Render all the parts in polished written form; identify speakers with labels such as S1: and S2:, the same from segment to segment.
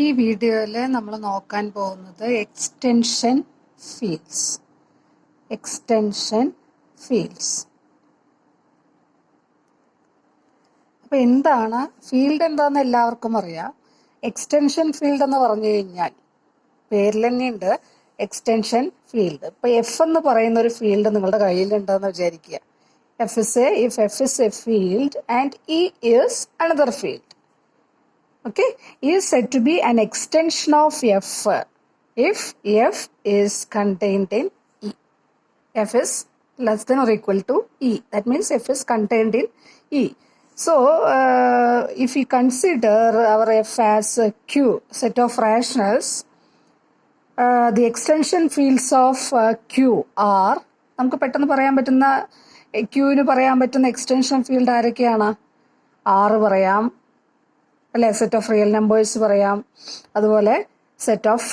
S1: ഈ വീഡിയോയിൽ നമ്മൾ നോക്കാൻ പോകുന്നത് എക്സ്റ്റൻഷൻ ഫീൽഡ്സ്. അപ്പോൾ എന്താണ് ഫീൽഡ് എന്താണെന്ന് എല്ലാവർക്കും അറിയാം. എക്സ്റ്റൻഷൻ ഫീൽഡ് എന്ന് പറഞ്ഞു കഴിഞ്ഞാൽ പേരിൽ തന്നെയുണ്ട് എക്സ്റ്റൻഷൻ ഫീൽഡ്. ഇപ്പോൾ എഫ് എന്ന് പറയുന്ന ഒരു ഫീൽഡ് നിങ്ങളുടെ കയ്യിലുണ്ടെന്ന് വിചാരിക്കുക. F is a field and E is another field. Okay, is said to be an extension of F if F is contained in E. F is less than or equal to E. That means F is contained in E. So, if we consider our F as a Q, set of rationals, the extension fields of Q are, നമുക്ക് പെട്ടെന്ന് പറയാൻ പറ്റുന്ന Qന് പറയാൻ പറ്റുന്ന extension field ആരൊക്കെയാണ്? R പറയാം, അല്ലെ, set of real numbers പറയാം, അതുപോലെ സെറ്റ് ഓഫ്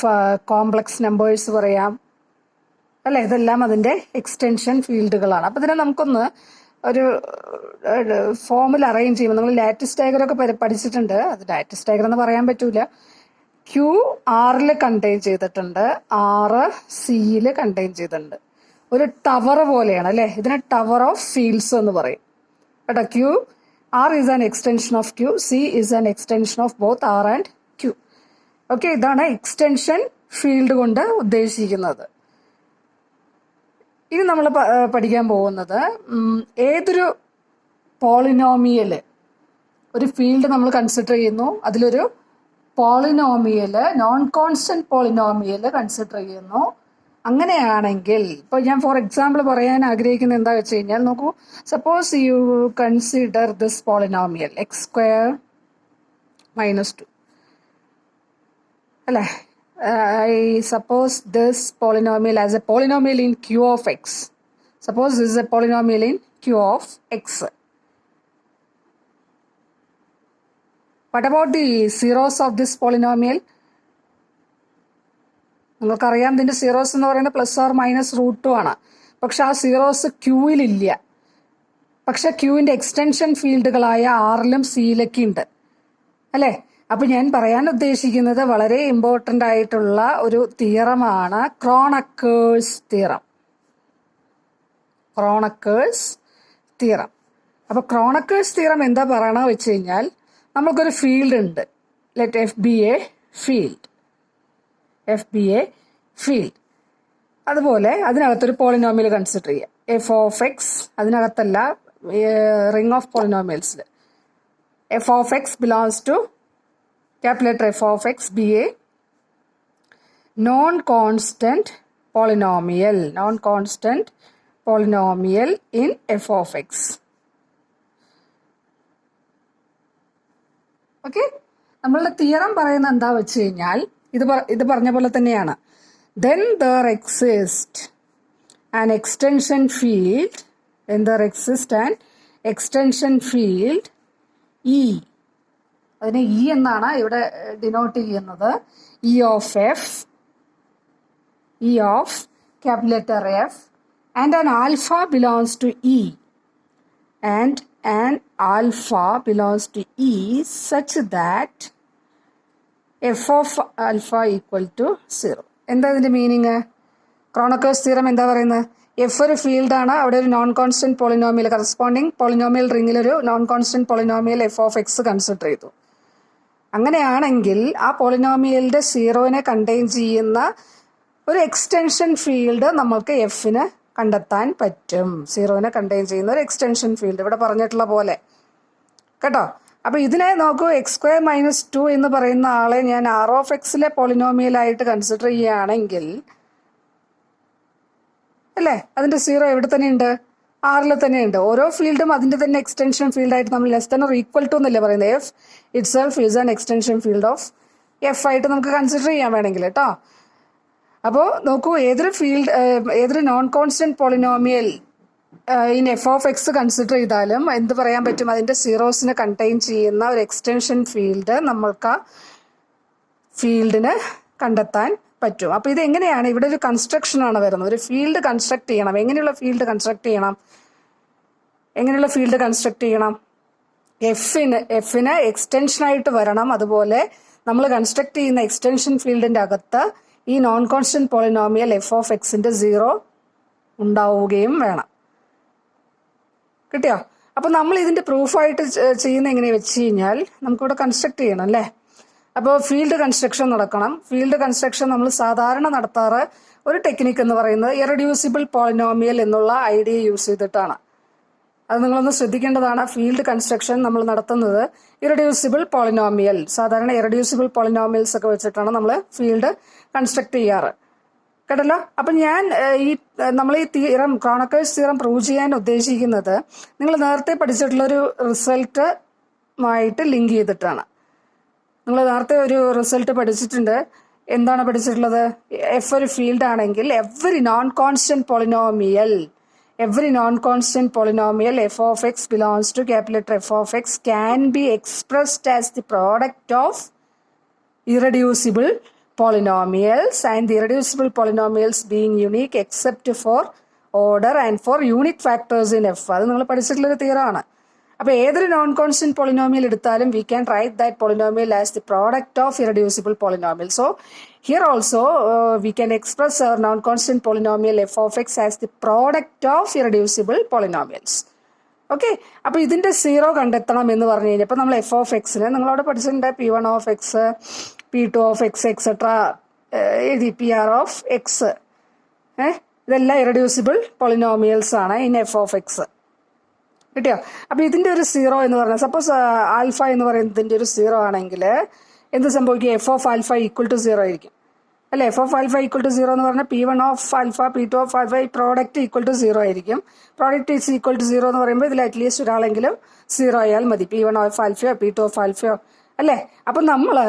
S1: കോംപ്ലക്സ് നമ്പേഴ്സ് പറയാം, അല്ലെ. ഇതെല്ലാം അതിൻ്റെ എക്സ്റ്റൻഷൻ ഫീൽഡുകളാണ്. അപ്പം ഇതിനെ നമുക്കൊന്ന് ഒരു ഫോമിൽ അറേഞ്ച് ചെയ്യുമ്പോൾ, നമ്മൾ ലാറ്റിസ് ഡയഗ്രം ഒക്കെ പഠിച്ചിട്ടുണ്ട്. അത് ലാറ്റിസ് ഡയഗ്രം എന്ന് പറയാൻ പറ്റൂല. ക്യൂ ആറിൽ കണ്ടെയ്ൻ ചെയ്തിട്ടുണ്ട്, ആറ് സിയിൽ കണ്ടെയ്ൻ ചെയ്തിട്ടുണ്ട്. ഒരു ടവർ പോലെയാണ്, അല്ലെ. ഇതിനെ ടവർ ഓഫ് ഫീൽഡ്സ് എന്ന് പറയും കേട്ടോ. Q R is an extension of Q, C is an extension of both R and Q. Okay, ഇതാണ് എക്സ്റ്റൻഷൻ ഫീൽഡ് കൊണ്ട് ഉദ്ദേശിക്കുന്നത്. ഇനി നമ്മൾ പഠിക്കാൻ പോകുന്നത് ഏതൊരു പോളിനോമിയൽ ഒരു ഫീൽഡ് നമ്മൾ കൺസിഡർ ചെയ്യുന്നു, അതിലൊരു polynomial non constant polynomial consider ചെയ്യുന്നു. അങ്ങനെയാണെങ്കിൽ ഇപ്പോൾ ഞാൻ ഫോർ എക്സാമ്പിൾ പറയാൻ ആഗ്രഹിക്കുന്നത് എന്താ വെച്ച് കഴിഞ്ഞാൽ, നോക്കൂ, suppose you consider this polynomial x square -2, അല്ലേ. I suppose this polynomial as a polynomial in Q of x. Suppose this a polynomial in Q of x. What about the zeros of this polynomial? നിങ്ങൾക്കറിയാം, ഇതിൻ്റെ zeros എന്ന് പറയുന്നത് +or- ആണ്. പക്ഷെ ആ zeros ക്യൂവിലില്ല. പക്ഷെ ക്യൂവിൻ്റെ extension ഫീൽഡുകളായ ആറിലും സിയിലൊക്കെ ഉണ്ട്, അല്ലേ. അപ്പം ഞാൻ പറയാൻ ഉദ്ദേശിക്കുന്നത് വളരെ ഇമ്പോർട്ടൻ്റ് ആയിട്ടുള്ള ഒരു തിയറമാണ് ക്രോണക്കേഴ്സ് തിയറം. അപ്പോൾ ക്രോണക്കേഴ്സ് തിയറം എന്താ പറയണമെന്ന് വെച്ച് കഴിഞ്ഞാൽ, നമുക്കൊരു ഫീൽഡ് ഉണ്ട്, let F be a field. അതുപോലെ അതിനകത്തൊരു പോളിനോമിയൽ കൺസിഡർ ചെയ്യുക, എഫ് ഓഫ് എക്സ്. അതിനകത്തല്ല, റിംഗ് ഓഫ് പോളിനോമിയൽസിൽ F of X belongs to capital F of X be a non constant polynomial in F of X. Okay, നമ്മളുടെ theorem പറയുന്നത് എന്താ വെച്ച് കഴിഞ്ഞാൽ, ഇത് പറഞ്ഞ പോലെ തന്നെയാണ്. Then there exists an extension field E. അതിനെ E എന്നാണ് ഇവിടെ ഡിനോട്ട് ചെയ്യുന്നത്. E of capital letter F and an alpha belongs to E such that f of alpha equal to 0. എന്താ ഇതിന്റെ മീനിങ്? ക്രോണക്കേഴ്സ് തിയറം എന്താ പറയുന്നത്? എഫ് ഒരു ഫീൽഡാണ്, അവിടെ ഒരു non constant polynomial, corresponding polynomial റിംഗിലൊരു non constant polynomial F of X consider ചെയ്തു. അങ്ങനെയാണെങ്കിൽ ആ പോളിനോമിയലിന്റെ സീറോനെ കണ്ടെയ്ൻ ചെയ്യുന്ന ഒരു എക്സ്റ്റൻഷൻ ഫീൽഡ് നമ്മൾക്ക് എഫിന് കണ്ടെത്താൻ പറ്റും. സീറോനെ കണ്ടെയ്ൻ ചെയ്യുന്ന ഒരു എക്സ്റ്റൻഷൻ ഫീൽഡ് ഇവിടെ പറഞ്ഞിട്ടുള്ള പോലെ കേട്ടോ. അപ്പൊ ഇതിനെ നോക്കൂ, x² -2 എന്ന് പറയുന്ന ആളെ ഞാൻ ആർ ഓഫ് എക്സിലെ പോളിനോമിയലായിട്ട് കൺസിഡർ ചെയ്യുകയാണെങ്കിൽ, അല്ലേ, അതിന്റെ സീറോ എവിടെ തന്നെയുണ്ട്? ആറിൽ തന്നെയുണ്ട്. ഓരോ ഫീൽഡും അതിന്റെ തന്നെ എക്സ്റ്റൻഷൻ ഫീൽഡായിട്ട് നമ്മൾ less than or equal to എന്നല്ലേ പറയുന്നത്. F itself is an extension field of F ആയിട്ട് നമുക്ക് കൺസിഡർ ചെയ്യാൻ വേണമെങ്കിൽ കേട്ടോ. അപ്പോൾ നോക്കൂ, ഏതൊരു non constant polynomial in F of X consider ചെയ്താലും എന്ത് പറയാൻ പറ്റും? അതിന്റെ സീറോസിനെ കണ്ടെയ്ൻ ചെയ്യുന്ന ഒരു എക്സ്റ്റൻഷൻ ഫീൽഡ് നമ്മൾക്ക് ആ ഫീൽഡിന് കണ്ടെത്താൻ പറ്റും. അപ്പൊ ഇത് എങ്ങനെയാണ്? ഇവിടെ ഒരു കൺസ്ട്രക്ഷൻ ആണ് വരുന്നത്. ഒരു ഫീൽഡ് കൺസ്ട്രക്ട് ചെയ്യണം. എങ്ങനെയുള്ള ഫീൽഡ് കൺസ്ട്രക്ട് ചെയ്യണം? എഫിന് എക്സ്റ്റൻഷനായിട്ട് വരണം. അതുപോലെ നമ്മൾ കൺസ്ട്രക്ട് ചെയ്യുന്ന എക്സ്റ്റൻഷൻ ഫീൽഡിന്റെ അകത്ത് ഈ non constant polynomial F of എക്സിന്റെ 0 ഉണ്ടാവുകയും വേണം. കിട്ടിയോ? അപ്പൊ നമ്മൾ ഇതിന്റെ പ്രൂഫായിട്ട് ചെയ്യുന്ന എങ്ങനെ വെച്ച് കഴിഞ്ഞാൽ നമുക്കിവിടെ കൺസ്ട്രക്ട് ചെയ്യണം അല്ലേ. അപ്പോൾ ഫീൽഡ് കൺസ്ട്രക്ഷൻ നടക്കണം. ഫീൽഡ് കൺസ്ട്രക്ഷൻ നമ്മൾ സാധാരണ നടത്താറ് ഒരു ടെക്നിക്ക് എന്ന് പറയുന്നത് ഇറഡ്യൂസിബിൾ പോളിനോമിയൽ എന്നുള്ള ഐഡിയ യൂസ് ചെയ്തിട്ടാണ്. അത് നിങ്ങളൊന്ന് ശ്രദ്ധിക്കേണ്ടതാണ്. ഫീൽഡ് കൺസ്ട്രക്ഷൻ നമ്മൾ നടത്തുന്നത് ഇറഡ്യൂസിബിൾ പോളിനോമിയൽ, സാധാരണ ഇറഡ്യൂസിബിൾ പോളിനോമിയൽസ് ഒക്കെ വെച്ചിട്ടാണ് നമ്മൾ ഫീൽഡ് കൺസ്ട്രക്ട് ചെയ്യാറ്. കേട്ടല്ലോ? അപ്പൊ ഞാൻ നമ്മൾ ഈ തിയറം, ക്രോണക്കേഴ്സ് തിയറം പ്രൂവ് ചെയ്യാൻ ഉദ്ദേശിക്കുന്നത് നിങ്ങൾ നേരത്തെ പഠിച്ചിട്ടുള്ളൊരു റിസൾട്ടുമായിട്ട് ലിങ്ക് ചെയ്തിട്ടാണ്. നിങ്ങൾ നേരത്തെ ഒരു റിസൾട്ട് പഠിച്ചിട്ടുണ്ട്. എന്താണ് പഠിച്ചിട്ടുള്ളത്? എഫ് ഒരു ഫീൽഡ് ആണെങ്കിൽ every non constant polynomial f of x belongs to capital letter F of x can be expressed as the product of irreducible polynomials, and the irreducible polynomials being unique except for order and for unit factors in f. അത് നിങ്ങൾ പഠിച്ചിട്ടുള്ളൊരു തിയറാണ്. അപ്പൊ ഏതൊരു non constant polynomial എടുത്താലും we can write that polynomial as the product of irreducible polynomial. So here also we can express our non constant polynomial F of x as the product of irreducible polynomials. Okay, അപ്പൊ ഇതിന്റെ 0 കണ്ടെത്തണം എന്ന് പറഞ്ഞു കഴിഞ്ഞപ്പോൾ നമ്മൾ F of എക്സിന് നിങ്ങളവിടെ പഠിച്ചിട്ടുണ്ട് P1 of X, P2 of X etcetera എഴുതി, PR ഓഫ് എക്സ്. ഇതെല്ലാം ഇറഡ്യൂസിബിൾ പോളിനോമിയൽസ് ആണ് ഇൻ എഫ് ഓഫ് എക്സ്. കിട്ടിയോ? അപ്പൊ ഇതിന്റെ ഒരു 0 എന്ന് പറഞ്ഞാൽ, സപ്പോസ് ആൽഫ എന്ന് പറയുന്നതിന്റെ ഒരു 0 ആണെങ്കിൽ എന്ത് സംഭവിക്കും? F of alpha equal to 0 ആയിരിക്കും അല്ലെ. F of alpha equal to 0 എന്ന് പറഞ്ഞാൽ P1 of alpha, P2 of alpha, ഈ പ്രോഡക്റ്റ് ഈക്വൽ ടു 0 ആയിരിക്കും. പ്രോഡക്റ്റ് ഈസ് ഈക്വൽ ടു 0 എന്ന് പറയുമ്പോൾ ഇതിൽ അറ്റ്ലീസ്റ്റ് ഒരാളെങ്കിലും 0 ആയാൽ മതി. P1 ഓഫ് ആൽഫയോ P2 ഓഫ് ആൽഫയോ അല്ലേ. അപ്പൊ നമ്മള്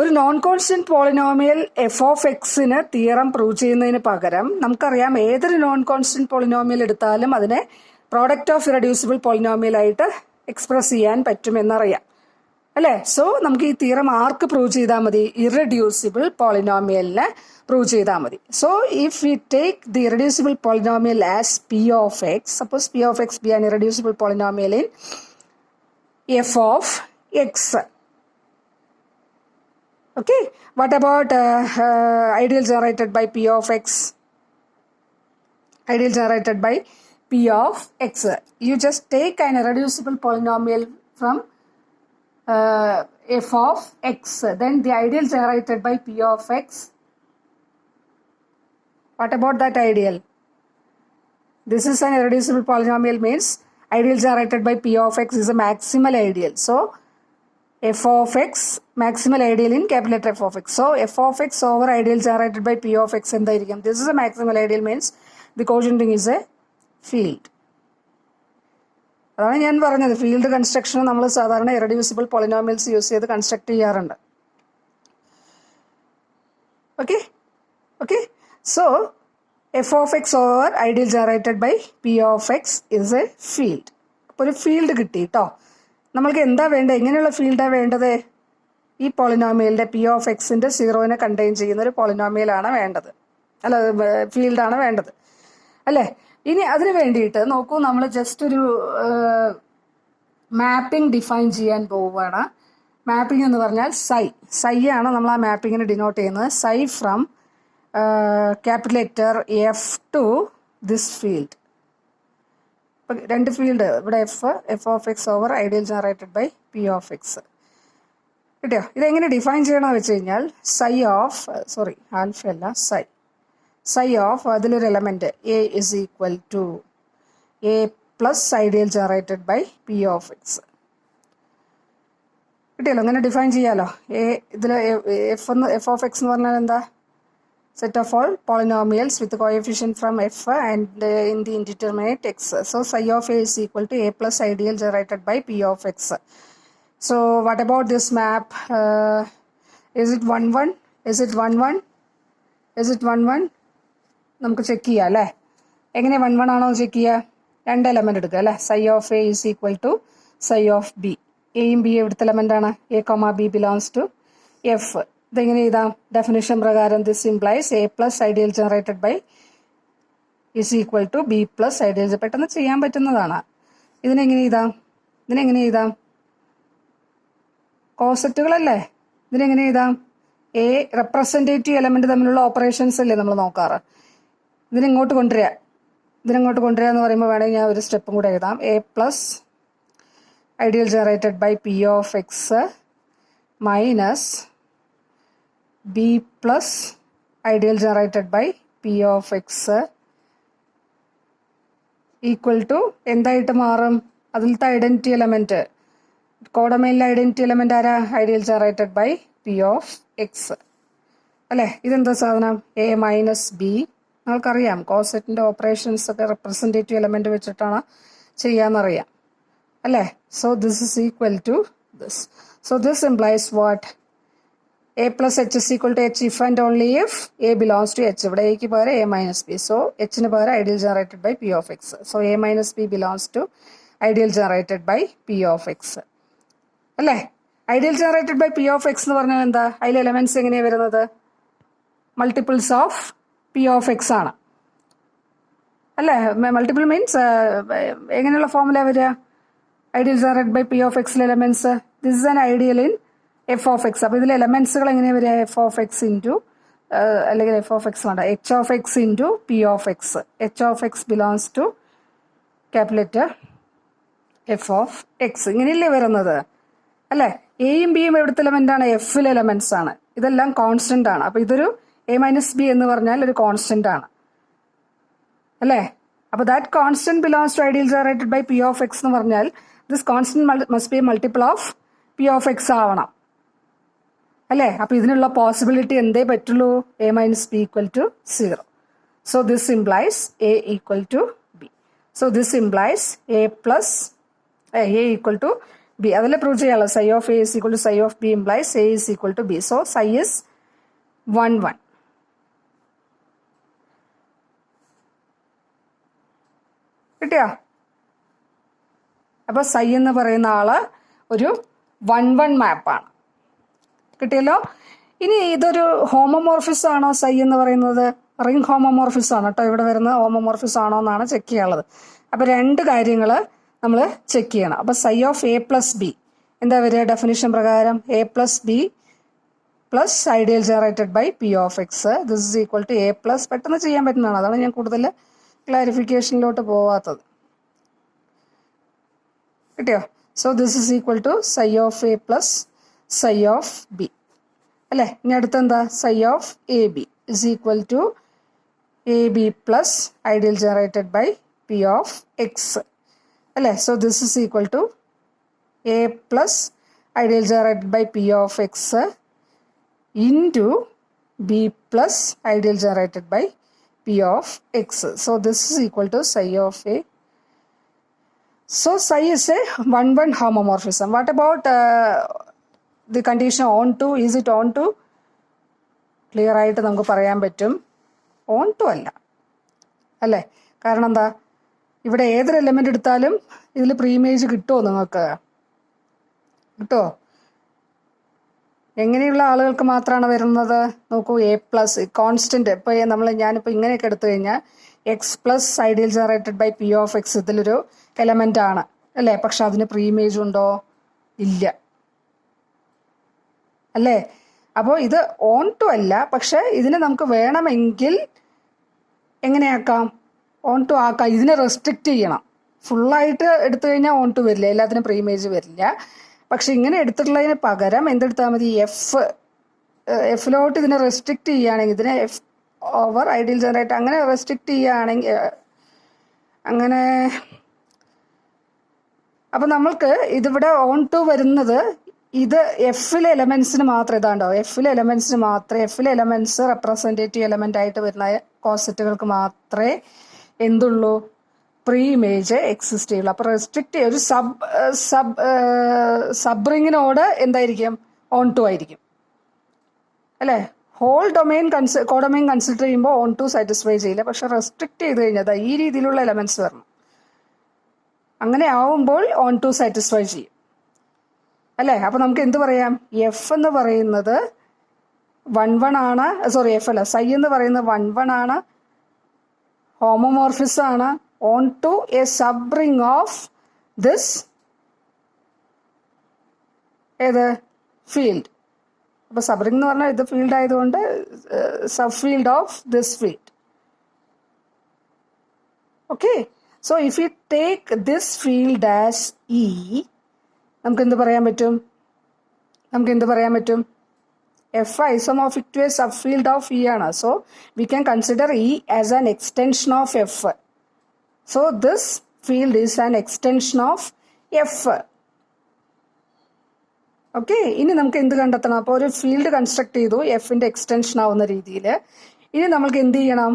S1: ഒരു non constant polynomial F of എക്സിന് തിയറം പ്രൂവ് ചെയ്യുന്നതിന് പകരം നമുക്കറിയാം ഏതൊരു നോൺ കോൺസ്റ്റന്റ് പോളിനോമിയൽ എടുത്താലും അതിനെ പ്രോഡക്റ്റ് ഓഫ് ഇറഡ്യൂസിബിൾ പോളിനോമിയൽ ആയിട്ട് എക്സ്പ്രസ് ചെയ്യാൻ പറ്റുമെന്നറിയാം അല്ലേ. സോ നമുക്ക് ഈ തിയറം ആർക്ക് പ്രൂവ് ചെയ്താൽ മതി? ഇറഡ്യൂസിബിൾ പോളിനോമിയലിനെ പ്രൂവ് ചെയ്താൽ മതി. So if we take the irreducible polynomial as P of x, suppose P of X B an irreducible polynomial in F of X. Okay, what about ideal generated by P of x? Ideal generated by P of x. You just take an irreducible polynomial from f of x. Then the ideal generated by P of x. What about that ideal? This is an irreducible polynomial, means ideal generated by P of x is a maximal ideal. So f of x maximal ideal in capital letter F of x. So f of x over ideal generated by P of x എന്തായിരിക്കും? This is a maximal ideal, means the quotient ring is a field. അതാണ് ഞാൻ പറഞ്ഞത്. Field construction നമ്മൾ സാധാരണ irreducible polynomials use ചെയ്ത് construct ചെയ്യാറുണ്ട്. Okay okay so F of X over ideal generated by P of X is a field. അപ്പോൾ ഒരു field കിട്ടി കേട്ടോ. നമ്മൾക്ക് എന്താ വേണ്ടത്? എങ്ങനെയുള്ള ഫീൽഡാണ് വേണ്ടത്? ഈ പോളിനോമിയലിന്റെ പി ഓഫ് എക്സിന്റെ 0നെ കണ്ടെയ്ൻ ചെയ്യുന്ന ഒരു പോളിനോമിയലാണ് വേണ്ടത്, അല്ല ഫീൽഡാണ് വേണ്ടത് അല്ലേ. ഇനി അതിന് വേണ്ടിയിട്ട് നോക്കൂ, നമ്മൾ ജസ്റ്റ് ഒരു മാപ്പിംഗ് ഡിഫൈൻ ചെയ്യാൻ പോവുകയാണ്. മാപ്പിംഗ് എന്ന് പറഞ്ഞാൽ സൈ ആണ് നമ്മൾ ആ മാപ്പിങ്ങിന് ഡിനോട്ട് ചെയ്യുന്നത്. Psi from capital letter F to this field. രണ്ട് ഫീൽഡ് ഇവിടെ F of X over ideal generated by P of X. കിട്ടിയോ? ഇതെങ്ങനെ ഡിഫൈൻ ചെയ്യണമെന്ന് വെച്ച് കഴിഞ്ഞാൽ ആൽഫ അല്ല, സൈ ഓഫ് അതിലൊരു element A is equal to A plus ideal generated by P of X. കിട്ടിയല്ലോ? അങ്ങനെ ഡിഫൈൻ ചെയ്യാലോ. ഇതിൽ എഫ് ഓഫ് എക്സ് എന്ന് പറഞ്ഞാൽ എന്താ? Set of all polynomials with coefficient from f and in the indeterminate x. So psi of a is equal to a plus ideal generated by p of x. So what about this map? Is it 1 1? Is it 1 1? Is it 1 1? നമുക്ക് check ചെയ്യാം അല്ലേ. എങ്ങനെ 1 1 ആണോ check ചെയ്യുക? രണ്ട് element എടുക്കുക അല്ലേ. psi of a is equal to psi of b. എയും ബി എവിടുത്തെ എലമെന്റ് ആണ്? a, b belongs to f. ഇതെങ്ങനെ എഴുതാം? ഡെഫിനിഷൻ പ്രകാരം this implies A plus ideal generated by is equal to B plus ideal. പെട്ടെന്ന് ചെയ്യാൻ പറ്റുന്നതാണ്. ഇതിനെങ്ങനെ എഴുതാം? കോസെറ്റുകളല്ലേ? ഇതിനെങ്ങനെ എഴുതാം? എ റെപ്രസെൻറ്റേറ്റീവ് എലമെന്റ് തമ്മിലുള്ള ഓപ്പറേഷൻസ് അല്ലേ നമ്മൾ നോക്കാറ്. ഇതിനെങ്ങോട്ട് കൊണ്ടുവരിക എന്ന് പറയുമ്പോൾ വേണമെങ്കിൽ ഞാൻ ഒരു സ്റ്റെപ്പും കൂടെ എഴുതാം. A plus ideal generated by P of x minus B plus ideal generated by P of x equal to എന്തായിട്ട് മാറും? അതിലത്തെ ഐഡന്റിറ്റി എലമെന്റ്, കോഡമൈനിലെ ഐഡന്റിറ്റി എലമെന്റ് ആരാ? Ideal generated by P of X അല്ലേ? ഇതെന്താ സാധനം? A minus B. നിങ്ങൾക്കറിയാം കോസെറ്റിന്റെ ഓപ്പറേഷൻസ് ഒക്കെ റെപ്രസെൻറ്റേറ്റീവ് എലമെന്റ് വെച്ചിട്ടാണ് ചെയ്യാന്നറിയാം അല്ലേ? So this is equal to this. So this implies what? A plus H is equal to H if and only if A belongs to H. ഇവിടെ എക്ക് പകരം A minus B. So എച്ചിന് പകരം ideal generated by P of X. So A minus B belongs to ideal generated by P of X അല്ലേ? Ideal generated by P of X എന്ന് പറഞ്ഞാൽ എന്താ? അതിൽ എലമെന്റ്സ് എങ്ങനെയാണ് വരുന്നത്? Multiples of P of X ആണ് അല്ലേ? മൾട്ടിപ്പിൾ മീൻസ് എങ്ങനെയുള്ള ഫോമുല വരിക? Ideal generated by P of എക്സിലെ elements, this is an ideal in F of x. അപ്പോൾ ഇതിലെ എലമെന്റ്സുകൾ എങ്ങനെയാണ് വരിക? എഫ് ഓഫ് എക്സ് ഇൻറ്റു അല്ലെങ്കിൽ എഫ് ഓഫ് എക്സ് വേണ്ട, H of x into P of x. H of X belongs to capital F of x. ഇങ്ങനെയല്ലേ വരുന്നത് അല്ലേ? എയും ബിയും എവിടുത്തെ എലമെന്റ് ആണ്? എഫിലെ എലമെന്റ്സ് ആണ്. ഇതെല്ലാം കോൺസ്റ്റന്റ് ആണ്. അപ്പൊ ഇതൊരു എ മൈനസ് ബി എന്ന് പറഞ്ഞാൽ ഒരു കോൺസ്റ്റന്റ് ആണ് അല്ലേ? അപ്പൊ that constant belongs to ideal generated by P of X എന്ന് പറഞ്ഞാൽ this constant must be multiple of P of X ആവണം അല്ലേ? അപ്പൊ ഇതിനുള്ള പോസിബിലിറ്റി എന്തേ പറ്റുള്ളൂ? A minus B equal to 0. So this implies A equal to B. So this implies A plus A equal to B. അതല്ലേ prove ചെയ്യാമല്ലോ? Psi of A is equal to psi of B implies A is equal to B. So psi is 1 1. കിട്ടിയോ? അപ്പൊ സൈ എന്ന് പറയുന്ന ആള് ഒരു 1 1 മാപ്പാണ്. കിട്ടിയല്ലോ? ഇനി ഇതൊരു ഹോമോമോർഫിസ് ആണോ സൈ എന്ന് പറയുന്നത്? റിംഗ് ഹോമോമോർഫിസ് ആണ് കേട്ടോ. ഇവിടെ വരുന്ന ഹോമോമോർഫിസ് ആണോ എന്നാണ് ചെക്ക് ചെയ്യാനുള്ളത്. അപ്പൊ രണ്ട് കാര്യങ്ങൾ നമ്മൾ ചെക്ക് ചെയ്യണം. അപ്പൊ psi of A plus B എന്താ വരിക? ഡെഫിനിഷൻ പ്രകാരം A plus B plus ideal generated by P of X. This is equal to A plus. പെട്ടെന്ന് ചെയ്യാൻ പറ്റുന്നതാണ്, അതാണ് ഞാൻ കൂടുതൽ ക്ലാരിഫിക്കേഷനിലോട്ട് പോവാത്തത്. കിട്ടിയോ? So this is equal to psi of A plus psi of B അല്ലേ? ഇനി അടുത്തെന്താ? Psi of A B is equal to A B plus ideal generated by P of X അല്ലേ? So this is equal to A plus ideal generated by P of X into b plus ideal generated by p of x. So this is equal to psi of a. So psi is a 1 1 homomorphism. What about the condition on to? Is it on to? Clear ആയിട്ട് നമുക്ക് പറയാൻ പറ്റും on to അല്ല അല്ലേ? കാരണം എന്താ? ഇവിടെ ഏതൊരു എലമെന്റ് എടുത്താലും ഇതിൽ പ്രീമേജ് കിട്ടുമോ? നിങ്ങൾക്ക് കിട്ടുമോ? എങ്ങനെയുള്ള ആളുകൾക്ക് മാത്രമാണ് വരുന്നത്? നോക്കൂ, എ പ്ലസ് കോൺസ്റ്റന്റ്. ഇപ്പൊ ഞാനിപ്പോ ഇങ്ങനെയൊക്കെ എടുത്തു കഴിഞ്ഞാൽ X plus ideal generated by P of X ഇതിലൊരു എലമെന്റ് ആണ് അല്ലേ? പക്ഷെ അതിന് പ്രീമേജ് ഉണ്ടോ? ഇല്ല അല്ലേ? അപ്പോൾ ഇത് ഓൺ ടു അല്ല, പക്ഷെ ഇതിനെ നമുക്ക് വേണമെങ്കിൽ എങ്ങനെയാക്കാം? ഓൺ ടു ആക്കാം. ഇതിനെ റെസ്ട്രിക്റ്റ് ചെയ്യണം. ഫുള്ളായിട്ട് എടുത്തു കഴിഞ്ഞാൽ ഓൺ ടു വരില്ല, എല്ലാത്തിനും പ്രീമേജ് വരില്ല. പക്ഷെ ഇങ്ങനെ എടുത്തിട്ടുള്ളതിന് പകരം എന്തെടുത്താൽ മതി? എഫിലോട്ട് ഇതിനെ റെസ്ട്രിക്റ്റ് ചെയ്യുകയാണെങ്കിൽ, ഇതിനെ എഫ് ഓവർ ഐഡിയൽ ജനറേറ്റ് അങ്ങനെ റെസ്ട്രിക്റ്റ് ചെയ്യുകയാണെങ്കിൽ, അങ്ങനെ അപ്പൊ നമ്മൾക്ക് ഇതിവിടെ ഓൺ ടു വരുന്നത് ഇത് എഫിലെ എലമെന്റ്സിന് മാത്രം. ഇതാണ്ടോ, എഫിലെ എലമെന്റ്സിന് മാത്രമേ, എഫിലെ എലമെന്റ്സ് റെപ്രസെന്റേറ്റീവ് എലമെന്റ് ആയിട്ട് വരുന്ന കോസെറ്റുകൾക്ക് മാത്രമേ എന്തുള്ളൂ? പ്രീമേജ് എക്സിസ്റ്റ് ചെയ്യുള്ളൂ. അപ്പൊ റെസ്ട്രിക്റ്റ് ഒരു സബ്റിങ്ങിനോട് എന്തായിരിക്കും? ഓൺ ടു ആയിരിക്കും അല്ലേ? ഹോൾ ഡൊമൈൻ കോഡൊമൈൻ കൺസിഡർ ചെയ്യുമ്പോൾ ഓൺ ടു സാറ്റിസ്ഫൈ ചെയ്യില്ല. പക്ഷെ റെസ്ട്രിക്റ്റ് ചെയ്ത് കഴിഞ്ഞാൽ ഈ രീതിയിലുള്ള എലമെന്റ്സ് വരണം. അങ്ങനെ ആവുമ്പോൾ ഓൺ ടു സാറ്റിസ്ഫൈ ചെയ്യും അല്ലേ? അപ്പൊ നമുക്ക് എന്ത് പറയാം? എഫ് എന്ന് പറയുന്നത് 1 1 ആണ്. സോറി, എഫ് അല്ല, സൈ എന്ന് പറയുന്നത് 1 1 ആണ്, ഹോമോമോർഫിസ് ആണ്, onto a subring of this ഏത് ഫീൽഡ് അപ്പോൾ സബ്റിംഗ് എന്ന് പറഞ്ഞാൽ ഇത് ഫീൽഡ് ആയതുകൊണ്ട് subfield of this field. Okay, so if you take this field as E, നമുക്ക് എന്ത് പറയാൻ പറ്റും? F isomorphic to a subfield of E ആണ്. So we can consider E as an extension of F. So this field is an extension of F. Okay, ഇനി നമുക്ക് എന്ത് കണ്ടെത്തണം? അപ്പോൾ ഒരു ഫീൽഡ് കൺസ്ട്രക്ട് ചെയ്തു എഫിന്റെ എക്സ്റ്റൻഷൻ ആവുന്ന രീതിയിൽ. ഇനി നമ്മൾക്ക് എന്ത് ചെയ്യണം?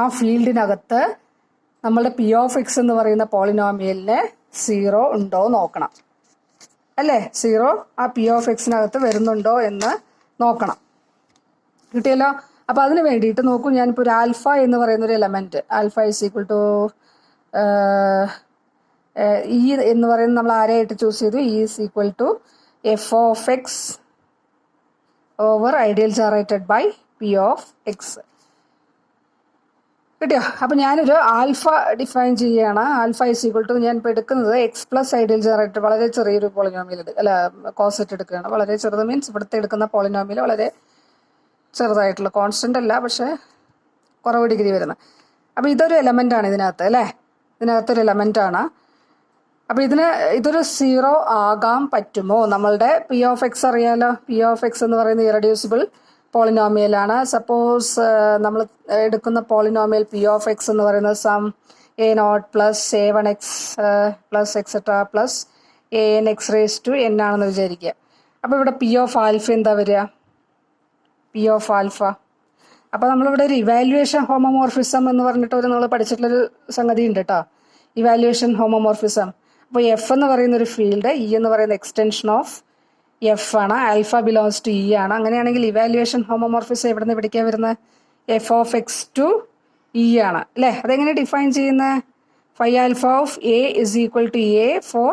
S1: ആ ഫീൽഡിനകത്ത് നമ്മളുടെ പി ഓഫ് എക്സ് എന്ന് പറയുന്ന പോളിനോമിയലിന് 0 ഉണ്ടോ നോക്കണം. അല്ലേ, 0 ആ പി ഓഫ് എക്സിനകത്ത് വരുന്നുണ്ടോ എന്ന് നോക്കണം. കിട്ടിയല്ലോ. അപ്പോൾ അതിന് വേണ്ടിയിട്ട് നോക്കൂ, ഞാനിപ്പോൾ ഒരു ആൽഫ എന്ന് പറയുന്ന ഒരു element, alpha is equal to E എന്ന് പറയുന്നത് നമ്മൾ ആരെയായിട്ട് ചൂസ് ചെയ്തു? E is equal to F of X over ideal generated by P of X. കിട്ടിയോ? അപ്പം ഞാനൊരു ആൽഫ ഡിഫൈൻ ചെയ്യുകയാണ്. ആൽഫ ഇസ് ഈക്വൽ ടു, ഞാൻ ഇപ്പോൾ എടുക്കുന്നത് എക്സ് പ്ലസ് ഐഡിയൽ ജനറേറ്റർ, വളരെ ചെറിയൊരു പോളിനോമിയൽ കോസെറ്റ് എടുക്കുകയാണ്. വളരെ ചെറുത് മീൻസ് ഇവിടുത്തെ എടുക്കുന്ന പോളിനോമിയൽ വളരെ ചെറുതായിട്ടുള്ള, കോൺസ്റ്റന്റ് അല്ല, പക്ഷേ കുറവ് ഡിഗ്രി വരുന്നത്. അപ്പോൾ ഇതൊരു എലമെന്റ് ആണ് ഇതിനകത്ത്, അല്ലേ? ഇതിനകത്തൊരു എലമെന്റ് ആണ്. അപ്പോൾ ഇതൊരു 0 ആകാൻ പറ്റുമോ? നമ്മളുടെ പി ഓഫ് എക്സ് അറിയാലോ. പി ഓഫ് എക്സ് എന്ന് പറയുന്നത് ഇറഡ്യൂസിബിൾ പോളിനോമിയലാണ്. സപ്പോസ് നമ്മൾ എടുക്കുന്ന പോളിനോമിയൽ പി ഓഫ് എക്സ് എന്ന് പറയുന്നത് sum A naught plus a1x plus etcetera plus an(x) raise to n ആണെന്ന് വിചാരിക്കുക. അപ്പോൾ ഇവിടെ പി ഓഫ് ആൽഫ എന്താ വരിക? P of alpha. അപ്പോൾ നമ്മളിവിടെ ഒരു ഇവാലുവേഷൻ ഹോമോമോർഫിസം എന്ന് പറഞ്ഞിട്ട് നിങ്ങൾ പഠിച്ചിട്ടുള്ളൊരു സംഗതി ഉണ്ട് കേട്ടോ, ഇവാലുവേഷൻ ഹോമോമോർഫിസം. അപ്പോൾ എഫ് എന്ന് പറയുന്ന ഒരു ഫീൽഡ്, ഇ എന്ന് പറയുന്ന എക്സ്റ്റൻഷൻ ഓഫ് എഫ് ആണ്, ആൽഫ ബിലോങ്സ് ടു ഇ ആണ്. അങ്ങനെയാണെങ്കിൽ ഇവാലുവേഷൻ ഹോമോമോർഫിസം എവിടെ നിന്ന് പിടിക്കാൻ വരുന്നത്? F of X to E ആണ്, അല്ലേ? അതെങ്ങനെ ഡിഫൈൻ ചെയ്യുന്നത്? Phi alpha of A is equal to A for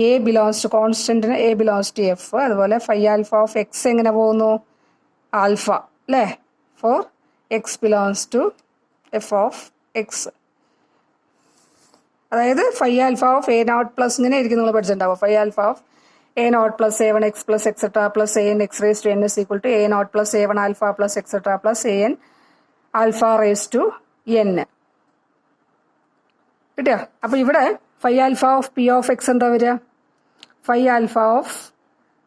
S1: A belongs to കോൺസ്റ്റന്റിന് എ ബിലോങ്സ് ടു എഫ്. അതുപോലെ ഫൈ ആൽഫ ഓഫ് എക്സ് എങ്ങനെ പോകുന്നു? ആൽഫ, അല്ലേ? For X belongs to F of X. അതായത് phi alpha of A naught plus ഇങ്ങനെ ആയിരിക്കും നിങ്ങൾ പഠിച്ചിട്ടുണ്ടാവും. Phi alpha of A naught plus a1x plus etcetera plus an(x) raise to n is equal to A naught plus a1 alpha plus etcetera plus an alpha raise to n. കിട്ടിയോ? അപ്പോൾ ഇവിടെ phi alpha of P of X എന്താ വരിക? Phi alpha of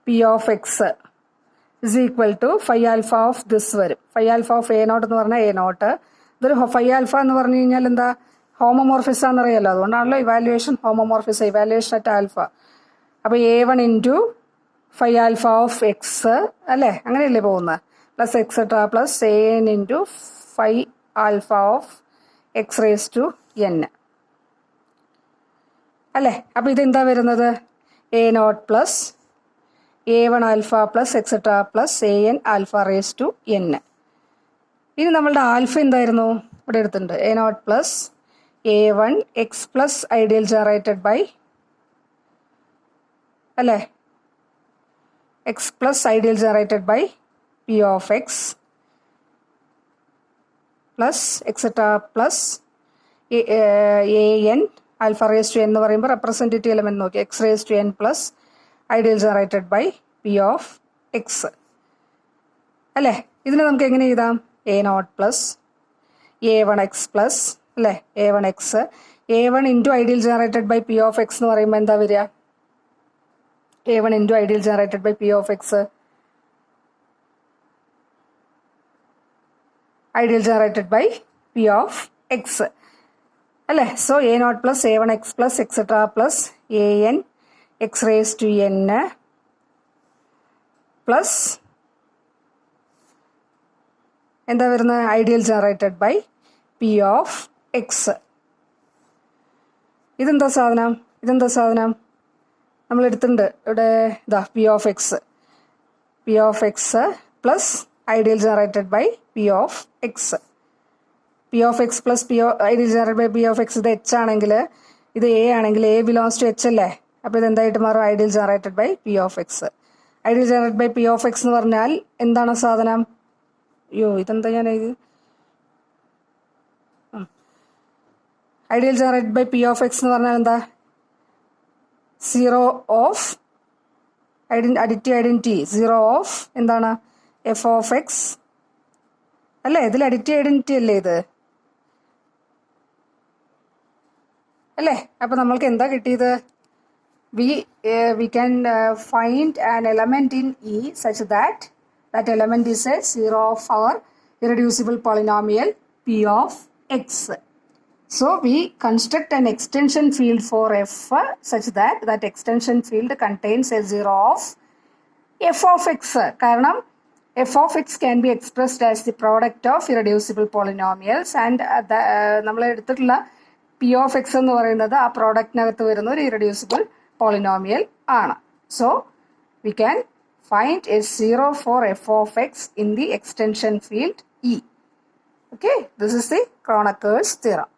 S1: P of X is equal to phi alpha of this വരും. Phi alpha of A naught എന്ന് പറഞ്ഞാൽ A naught. ഇതൊരു phi alpha എന്ന് പറഞ്ഞു കഴിഞ്ഞാൽ എന്താ? ഹോമോമോർഫിസം എന്നറിയാലോ, അതുകൊണ്ടാണല്ലോ evaluation homomorphism, evaluation at alpha. അപ്പോൾ a1 into phi alpha of X, അല്ലേ? അങ്ങനെയല്ലേ പോകുന്നത്? Plus etcetera plus an into phi alpha of X raise to n, അല്ലേ? അപ്പോൾ ഇതെന്താ വരുന്നത്? A naught plus a1 alpha plus etcetera plus an alpha raise to n. ഇനി നമ്മളുടെ alpha എന്തായിരുന്നു? ഇവിടെ എടുത്തിട്ടുണ്ട് A naught plus a1 X plus ideal generated by, അല്ലേ? X plus ideal generated by P of X plus etcetera plus an alpha raise to n എന്ന് പറയുമ്പോൾ representative element നോക്കി, X raise to n plus ideal generated by P of X, അല്ലേ? ഇതിനെ നമുക്ക് എങ്ങനെ എഴുതാം? A naught plus a1x plus, അല്ലേ? a1x a1 into ideal generated by P of X എന്ന് പറയുമ്പോൾ എന്താ വരിക? a1 into ideal generated by P of X, ideal generated by P of X, അല്ലേ? So A naught plus a1x plus etcetera plus an X raise to n plus എന്താ വരുന്നത്? Ideal generated by P of X. ഇതെന്താ സാധനം? നമ്മൾ എടുത്തിട്ടുണ്ട് ഇവിടെ, ഇതാ P of X plus ideal generated by P of X. P of X plus ideal generated by P of X, ഇത് H ആണെങ്കിൽ, ഇത് എ ആണെങ്കിൽ എ ബിലോങ്സ് ടു എച്ച് അല്ലേ? അപ്പോൾ ഇത് എന്തായിട്ട് മാറും? Ideal generated by P of X. Ideal generated by P of X എന്ന് പറഞ്ഞാൽ എന്താണ് സാധനം? ഇതെന്താ ഞാൻ ഇത് ideal generated by P of X എന്ന് പറഞ്ഞാൽ എന്താ? 0 ഓഫ് അഡിറ്റീവ് ഐഡന്റിറ്റി 0 ഓഫ് എന്താണ് എഫ് ഓഫ് എക്സ് അല്ലേ? ഇതിൽ അഡിറ്റീവ് ഐഡന്റിറ്റി അല്ലേ ഇത് അല്ലേ? അപ്പൊ നമ്മൾക്ക് എന്താ കിട്ടിയത്? we can find an element in E such that element is a 0 of our irreducible polynomial P of X. So we construct an extension field for F such that extension field contains a 0 of F of X. കാരണം F of X can be expressed as the product of irreducible polynomials and നമ്മൾ എടുത്തിട്ടുള്ള P of X എന്ന് പറയുന്നത് ആ പ്രോഡക്റ്റിനകത്ത് വരുന്ന ഒരു irreducible polynomial ആണ്. So we can find a 0 for F of X in the extension field E. Okay, this is the Kronecker theorem.